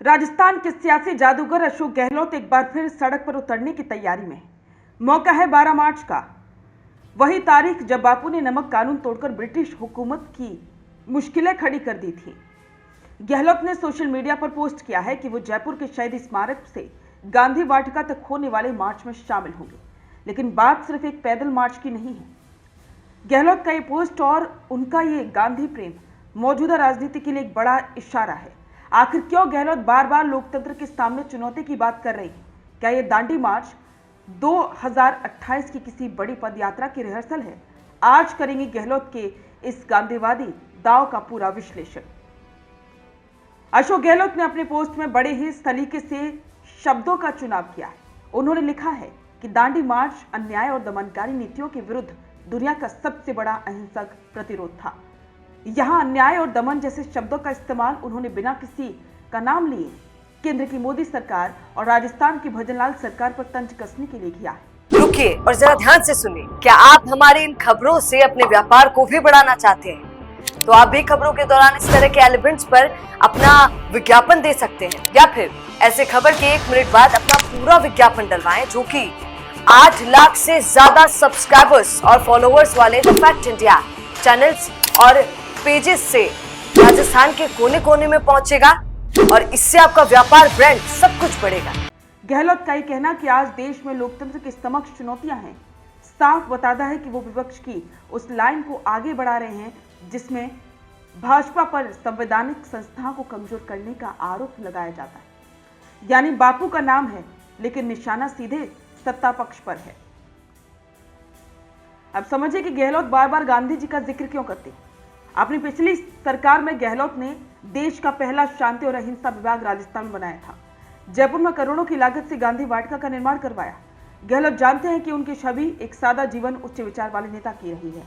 राजस्थान के सियासी जादूगर अशोक गहलोत एक बार फिर सड़क पर उतरने की तैयारी में। मौका है 12 मार्च का, वही तारीख जब बापू ने नमक कानून तोड़कर ब्रिटिश हुकूमत की मुश्किलें खड़ी कर दी थी। गहलोत ने सोशल मीडिया पर पोस्ट किया है कि वो जयपुर के शहीद स्मारक से गांधी वाटिका तक होने वाले मार्च में शामिल होंगे, लेकिन बात सिर्फ एक पैदल मार्च की नहीं है। गहलोत का ये पोस्ट और उनका ये गांधी प्रेम मौजूदा राजनीति के लिए एक बड़ा इशारा है। आखिर क्यों गहलोत बार बार लोकतंत्र के सामने चुनौती की बात कर रही है? क्या ये दांडी मार्च 2028 की किसी बड़ी पदयात्रा की रिहर्सल है? आज करेंगे गहलोत के इस गांधीवादी दांव का पूरा विश्लेषण। अशोक गहलोत ने अपने पोस्ट में बड़े ही सलीके से शब्दों का चुनाव किया है। उन्होंने लिखा है कि दांडी मार्च अन्याय और दमनकारी नीतियों के विरुद्ध दुनिया का सबसे बड़ा अहिंसक प्रतिरोध था। यहां अन्याय और दमन जैसे शब्दों का इस्तेमाल उन्होंने बिना किसी का नाम लिए केंद्र की मोदी सरकार और राजस्थान की भजनलाल सरकार पर तंज कसने के लिए किया है। रुकिए और जरा ध्यान से सुनिए। क्या आप हमारे इन खबरों से अपने व्यापार को भी बढ़ाना चाहते हैं? तो आप भी खबरों के दौरान इस तरह के एलिमेंट्स पर अपना विज्ञापन दे सकते हैं, या फिर ऐसे खबर के 1 मिनट बाद अपना पूरा विज्ञापन डलवाएं, जो कि 8 लाख से ज्यादा सब्सक्राइबर्स और फॉलोअर्स वाले द फैक्ट इंडिया चैनल्स और पेजेस से राजस्थान के कोने कोने में पहुंचेगा और इससे आपका व्यापार, ब्रांड सब कुछ बढ़ेगा। गहलोत का ये कहना कि आज देश में लोकतंत्र के समक्ष चुनौतियां हैं, साफ बताता है कि वो विपक्ष की उस लाइन को आगे बढ़ा रहे हैं जिसमें भाजपा पर संवैधानिक संस्थाओं को कमजोर करने का आरोप लगाया जाता है। यानी बापू का नाम है लेकिन निशाना सीधे सत्ता पक्ष पर है। अब समझिए कि गहलोत बार बार गांधी जी का जिक्र क्यों करते हैं। अपनी पिछली सरकार में गहलोत ने देश का पहला शांति और अहिंसा विभाग राजस्थान में बनाया था। जयपुर में करोड़ों की लागत से गांधी वाटिका का निर्माण करवाया। गहलोत जानते हैं कि उनकी छवि एक सादा जीवन उच्च विचार वाले नेता की रही है।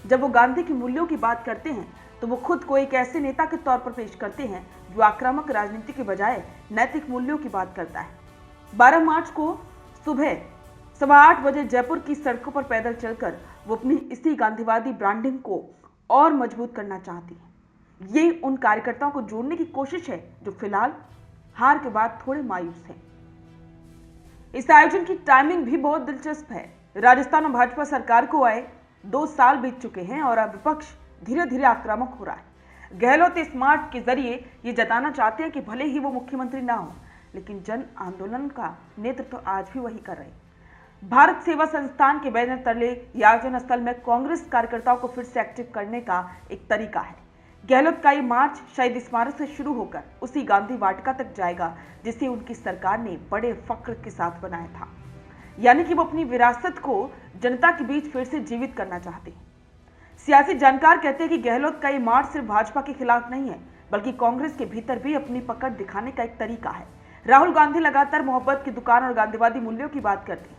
जब वो गांधी के मूल्यों की बात करते हैं तो वो खुद को एक ऐसे नेता के तौर पर पेश करते हैं जो आक्रामक राजनीति के बजाय नैतिक मूल्यों की बात करता है। 12 मार्च को सुबह 8:15 बजे जयपुर की सड़कों पर पैदल चलकर वो अपनी इसी गांधीवादी ब्रांडिंग को और मजबूत करना चाहती है। ये उन कार्यकर्ताओं को जोड़ने की कोशिश है जो फिलहाल हार के बाद थोड़े मायूस हैं। इस आयोजन की टाइमिंग भी बहुत दिलचस्प है। राजस्थान में भाजपा सरकार को आए 2 साल बीत चुके हैं और अब विपक्ष धीरे धीरे आक्रामक हो रहा है। गहलोत इस मार्च के जरिए ये जताना चाहते हैं कि भले ही वो मुख्यमंत्री ना हो, लेकिन जन आंदोलन का नेतृत्व आज भी वही कर रहे हैं। भारत सेवा संस्थान के बैनर तले यह आयोजन असल में कांग्रेस कार्यकर्ताओं को फिर से एक्टिव करने का एक तरीका है। गहलोत का ये मार्च शहीद स्मारक से शुरू होकर उसी गांधी वाटिका तक जाएगा जिसे उनकी सरकार ने बड़े फख्र के साथ बनाया था। यानी कि वो अपनी विरासत को जनता के बीच फिर से जीवित करना चाहते हैं। सियासी जानकार कहते हैं कि गहलोत का ये मार्च सिर्फ भाजपा के खिलाफ नहीं है, बल्कि कांग्रेस के भीतर भी अपनी पकड़ दिखाने का एक तरीका है। राहुल गांधी लगातार मोहब्बत की दुकान और गांधीवादी मूल्यों की बात करते हैं।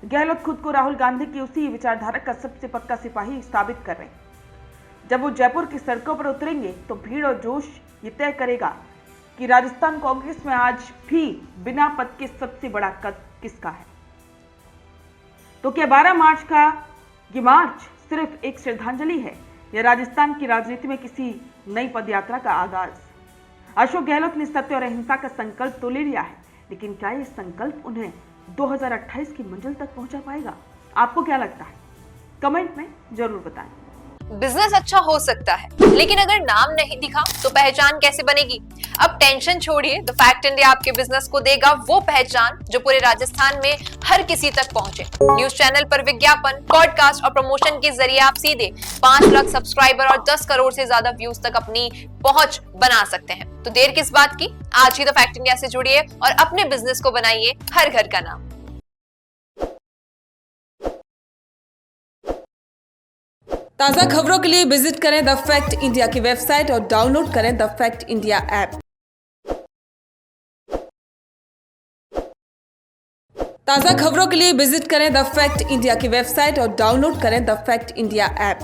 गहलोत खुद को राहुल गांधी की उसी विचारधारा का सबसे पक्का सिपाही साबित कर रहे हैं। जब वो जयपुर की सड़कों पर उतरेंगे तो भीड़ और जोश ये तय करेगा कि राजस्थान कांग्रेस में आज भी बिना पद के सबसे बड़ा कद किसका है। तो क्या 12 मार्च का ये मार्च सिर्फ एक श्रद्धांजलि है या राजस्थान की राजनीति में किसी नई पदयात्रा का आगाज? अशोक गहलोत ने सत्य और अहिंसा का संकल्प तो ले लिया है, लेकिन क्या ये संकल्प उन्हें 2028 की मंजिल तक पहुंचा पाएगा? आपको क्या लगता है? कमेंट में जरूर बताएं। बिजनेस अच्छा हो सकता है, लेकिन अगर नाम नहीं दिखा तो पहचान कैसे बनेगी? अब टेंशन छोड़िए, द फैक्ट इंडिया आपके बिजनेस को देगा वो पहचान जो पूरे राजस्थान में हर किसी तक पहुंचे। न्यूज चैनल पर विज्ञापन, पॉडकास्ट और प्रमोशन के जरिए आप सीधे 5 लाख सब्सक्राइबर और 10 करोड़ से ज्यादा व्यूज तक अपनी पहुंच बना सकते हैं। तो देर किस बात की, आज ही द फैक्ट इंडिया से जुड़िए और अपने बिजनेस को बनाइए हर घर का नाम। ताज़ा खबरों के लिए विजिट करें द फैक्ट इंडिया की वेबसाइट और डाउनलोड करें द फैक्ट इंडिया ऐप। ताज़ा खबरों के लिए विजिट करें द फैक्ट इंडिया की वेबसाइट और डाउनलोड करें द फैक्ट इंडिया ऐप।